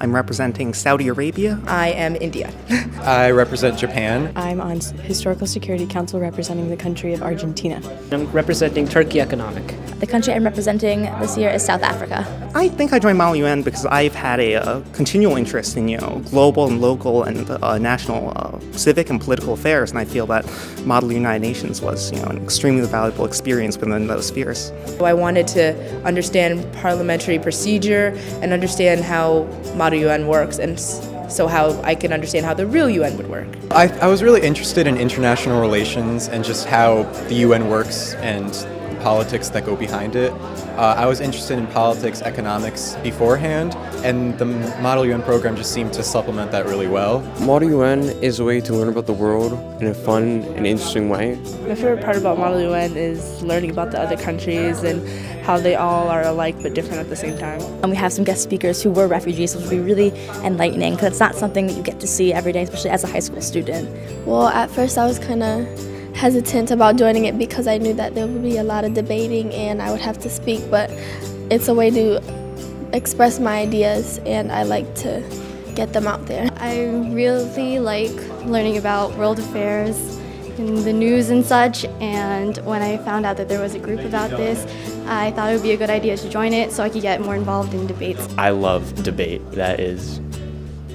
I'm representing Saudi Arabia. I am India. I represent Japan. I'm on Historical Security Council representing the country of Argentina. I'm representing Turkey Economic. The country I'm representing this year is South Africa. I think I joined Model UN because I've had a continual interest in global and local and national civic and political affairs, and I feel that Model United Nations was an extremely valuable experience within those spheres. I wanted to understand parliamentary procedure and understand how Model UN works, and so how I can understand how the real UN would work. I was really interested in international relations and just how the UN works and politics that go behind it. I was interested in politics, economics beforehand, and the Model UN program just seemed to supplement that really well. Model UN is a way to learn about the world in a fun and interesting way. My favorite part about Model UN is learning about the other countries and how they all are alike but different at the same time. And we have some guest speakers who were refugees, which will be really enlightening because it's not something that you get to see every day, especially as a high school student. Well, at first I was kind of hesitant about joining it because I knew that there would be a lot of debating and I would have to speak, but it's a way to express my ideas and I like to get them out there. I really like learning about world affairs and the news and such, and when I found out that there was a group about this, I thought it would be a good idea to join it so I could get more involved in debates. I love debate.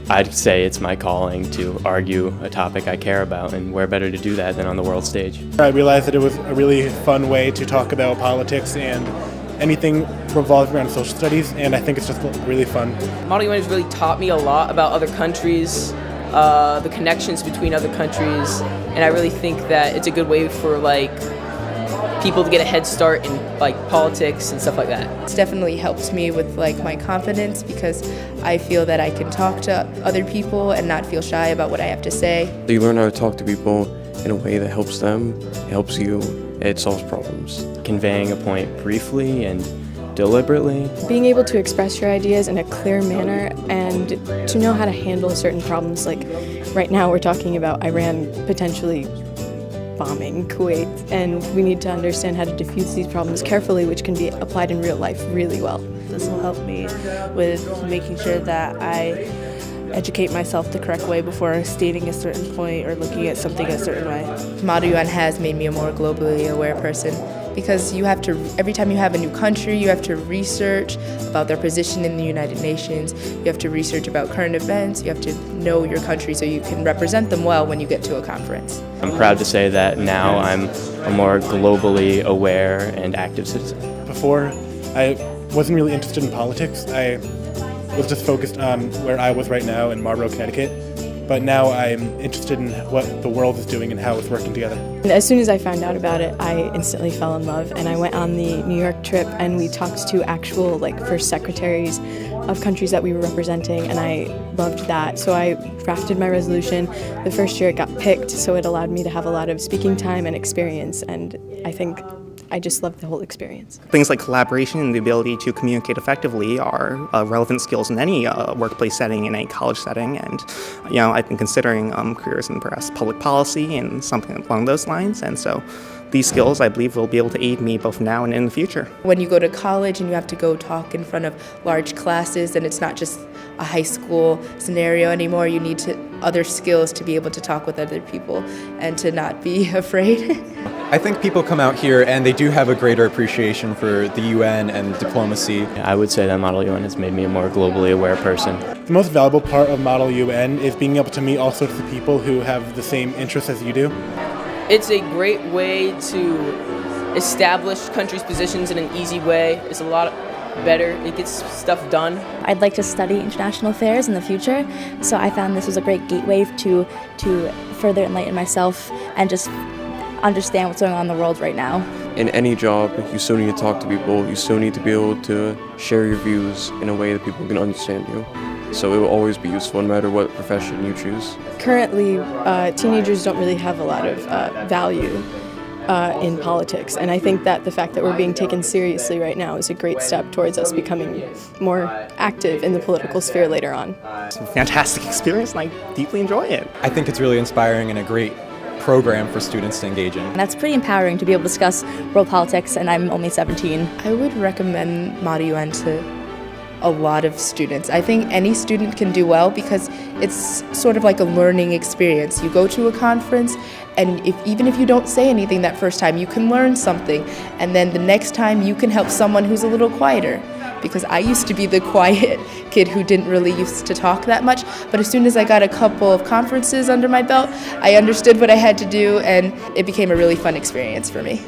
I'd say it's my calling to argue a topic I care about, and where better to do that than on the world stage. I realized that it was a really fun way to talk about politics and anything revolving around social studies, and I think it's just really fun. Model UN has really taught me a lot about other countries, the connections between other countries, and I really think that it's a good way for people to get a head start in politics and stuff like that. It's definitely helped me with my confidence because I feel that I can talk to other people and not feel shy about what I have to say. You learn how to talk to people in a way that helps them, helps you, it solves problems. Conveying a point briefly and deliberately. Being able to express your ideas in a clear manner and to know how to handle certain problems, like right now we're talking about Iran potentially bombing Kuwait, and we need to understand how to diffuse these problems carefully, which can be applied in real life really well. This will help me with making sure that I educate myself the correct way before stating a certain point or looking at something a certain way. Model UN has made me a more globally aware person because you have to, every time you have a new country, you have to research about their position in the United Nations, you have to research about current events, you have to know your country so you can represent them well when you get to a conference. I'm proud to say that now I'm a more globally aware and active citizen. Before, I wasn't really interested in politics. I was just focused on where I was right now in Marlborough, Connecticut. But now I'm interested in what the world is doing and how it's working together. And as soon as I found out about it, I instantly fell in love, and I went on the New York trip and we talked to actual first secretaries of countries that we were representing, and I loved that. So I drafted my resolution. The first year it got picked, so it allowed me to have a lot of speaking time and experience, and I think I just loved the whole experience. Things like collaboration and the ability to communicate effectively are relevant skills in any workplace setting, in any college setting, and I've been considering careers in perhaps public policy and something along those lines, and so these skills, I believe, will be able to aid me both now and in the future. When you go to college and you have to go talk in front of large classes, and it's not just a high school scenario anymore, you need other skills to be able to talk with other people and to not be afraid. I think people come out here and they do have a greater appreciation for the UN and diplomacy. I would say that Model UN has made me a more globally aware person. The most valuable part of Model UN is being able to meet all sorts of people who have the same interests as you do. It's a great way to establish countries' positions in an easy way. It's a lot better. It gets stuff done. I'd like to study international affairs in the future, so I found this was a great gateway to further enlighten myself and just understand what's going on in the world right now. In any job, you still need to talk to people, you still need to be able to share your views in a way that people can understand you. So it will always be useful no matter what profession you choose. Currently, teenagers don't really have a lot of value in politics, and I think that the fact that we're being taken seriously right now is a great step towards us becoming more active in the political sphere later on. It's a fantastic experience and I deeply enjoy it. I think it's really inspiring and a great program for students to engage in. And that's pretty empowering to be able to discuss world politics, and I'm only 17. I would recommend Model UN to a lot of students. I think any student can do well because it's sort of like a learning experience. You go to a conference, and even if you don't say anything that first time, you can learn something, and then the next time you can help someone who's a little quieter. Because I used to be the quiet kid who didn't really used to talk that much, but as soon as I got a couple of conferences under my belt, I understood what I had to do, and it became a really fun experience for me.